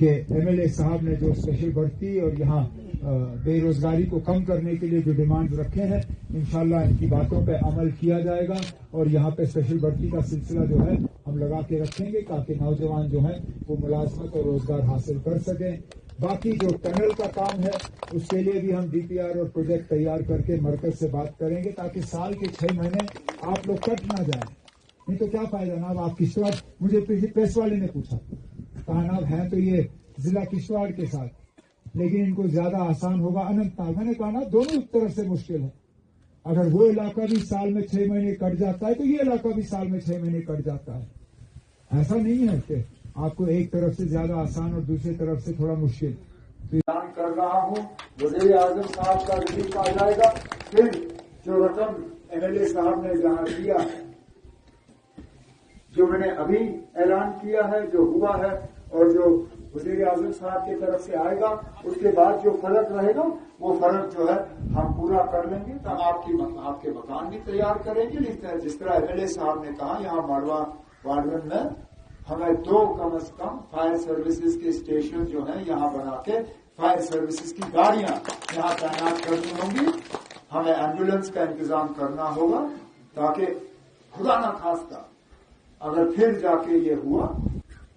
کہ MLA صاحب نے جو اسپیشل بھرتی اور یہاں بے روزگاری کو کم کرنے کے لیے جو ڈیمانڈ رکھے ہیں انشاءاللہ ان کی باتوں پہ عمل کیا جائے گا اور یہاں پہ اسپیشل بھرتی کا سلسلہ جو ہے ہم لگا کے رکھیں گے تاکہ نوجوان جو ہیں وہ ملازمت اور روزگار حاصل کر سکیں. باقی جو ٹنل کا کام ہے اس کے لیے بھی ہم DPR اور پروجیکٹ تیار کر کے مرکز سے بات کریں گے تاکہ سال کے 6 مہینے آپ لوگ کٹ نہ جائیں. نہیں تو کیا فائدہ نا آپ کشتواڑ, مجھے پریس والے نے پوچھا کہا نا ہیں تو یہ ضلع کشتواڑ کے ساتھ لیکن ان کو زیادہ آسان ہوگا اننت ناگ. میں نے کہا نا دونوں طرف سے مشکل ہے. اگر وہ علاقہ بھی سال میں 6 مہینے کٹ جاتا ہے تو یہ علاقہ بھی سال میں 6 مہینے کٹ جاتا ہے. ایسا نہیں ہے کہ آپ کو ایک طرف سے زیادہ آسان اور دوسری طرف سے تھوڑا مشکل. اعلان کر رہا ہوں وزیر اعظم صاحب کا ریلیف آ جائے گا. پھر جو رقم MLA صاحب نے جہاں دیا جو میں نے ابھی اعلان کیا ہے جو ہوا ہے اور جو وزیر اعظم صاحب کی طرف سے آئے گا اس کے بعد جو فرق رہے گا وہ فرق جو ہے ہم پورا کر لیں گے. تو آپ کے مکان بھی تیار کریں گے جس طرح MLA صاحب نے کہا. یہاں ماڑوا وارڈن میں ہمیں 2 کم از کم فائر سروسز کے اسٹیشن جو ہیں یہاں بنا کے فائر سروسز کی گاڑیاں یہاں تعینات کرنی ہوں گی. ہمیں ایمبولینس کا انتظام کرنا ہوگا تاکہ خدا نہ خواستہ اگر پھر جا کے یہ ہوا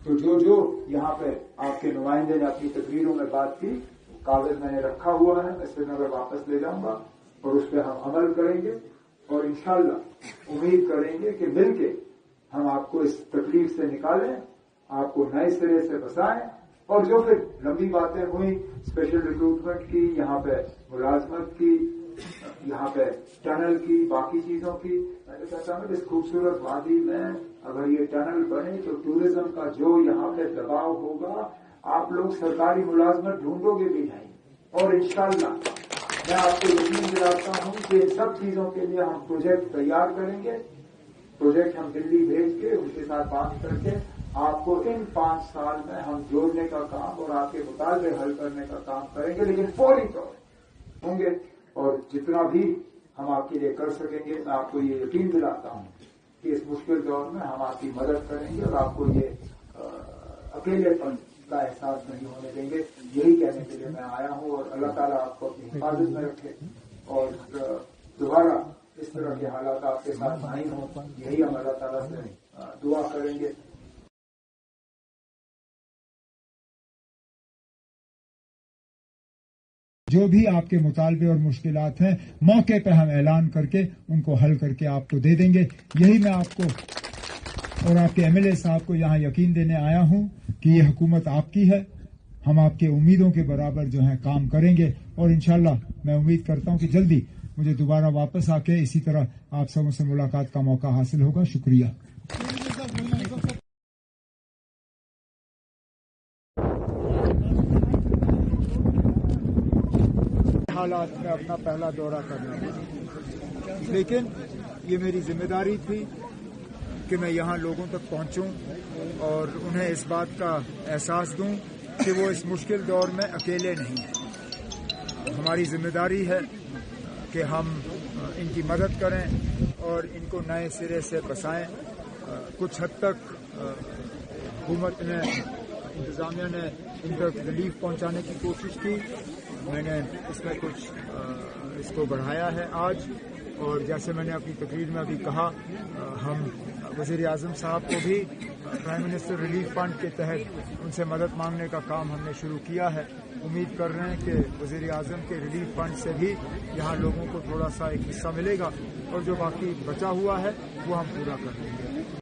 تو جو یہاں پہ آپ کے نمائندے نے اپنی تقریروں میں بات کی کاغذ میں نے رکھا ہوا ہے. میں سری نگر واپس لے جاؤں گا اور اس پہ ہم عمل کریں گے اور انشاءاللہ امید کریں گے کہ مل کے ہم آپ کو اس تکلیف سے نکالیں, آپ کو نئے سرے سے بسائیں. اور جو پھر لمبی باتیں ہوئی اسپیشل ریکروٹمنٹ کی, یہاں پہ ملازمت کی, یہاں پہ ٹنل کی, باقی چیزوں کی, میں نے کہتا ہوں اس خوبصورت وادی میں اگر یہ ٹنل بنے تو ٹورزم کا جو یہاں پہ دباؤ ہوگا آپ لوگ سرکاری ملازمت ڈھونڈو گے بھی نہیں. اور انشاءاللہ میں آپ کو یقین دلاتا ہوں کہ ان سب چیزوں کے لیے ہم پروجیکٹ تیار کریں گے. پروجیکٹ ہم دلی بھیج کے ان کے ساتھ بات کر کے آپ کو ان 5 سال میں ہم جوڑنے کا کام اور آپ کے مطالبے حل کرنے کا کام کریں گے لیکن فوری طور ہوں گے. اور جتنا بھی ہم آپ کے لیے کر سکیں گے میں آپ کو یہ یقین دلاتا ہوں کہ اس مشکل دور میں ہم آپ کی مدد کریں گے اور آپ کو یہ اکیلے پن کا احساس نہیں ہونے دیں گے. یہی کہنے کے لیے میں آیا ہوں اور اللہ تعالیٰ آپ کو اپنی حفاظت میں رکھے اور دوبارہ اس طرح کے حالات آپ کے ساتھ نہیں ہوں. یہی ہم اللہ تعالیٰ سے دعا کریں گے. جو بھی آپ کے مطالبے اور مشکلات ہیں موقع پہ ہم اعلان کر کے ان کو حل کر کے آپ کو دے دیں گے. یہی میں آپ کو اور آپ کے MLA صاحب کو یہاں یقین دینے آیا ہوں کہ یہ حکومت آپ کی ہے. ہم آپ کے امیدوں کے برابر جو ہے کام کریں گے اور انشاءاللہ میں امید کرتا ہوں کہ جلدی مجھے دوبارہ واپس آ کے اسی طرح آپ سبوں سے ملاقات کا موقع حاصل ہوگا. شکریہ. حالات میں اپنا پہلا دورہ کرنا ہے لیکن یہ میری ذمہ داری تھی کہ میں یہاں لوگوں تک پہنچوں اور انہیں اس بات کا احساس دوں کہ وہ اس مشکل دور میں اکیلے نہیں ہیں. ہماری ذمہ داری ہے کہ ہم ان کی مدد کریں اور ان کو نئے سرے سے بسائیں. کچھ حد تک حکومت نے انتظامیہ نے ان تک ریلیف پہنچانے کی کوشش کی. میں نے اس میں کچھ اس کو بڑھایا ہے آج اور جیسے میں نے اپنی تقریر میں ابھی کہا ہم وزیر اعظم صاحب کو بھی پرائم منسٹر ریلیف فنڈ کے تحت ان سے مدد مانگنے کا کام ہم نے شروع کیا ہے. امید کر رہے ہیں کہ وزیر اعظم کے ریلیف فنڈ سے بھی یہاں لوگوں کو تھوڑا سا ایک حصہ ملے گا اور جو باقی بچا ہوا ہے وہ ہم پورا کر دیں گے.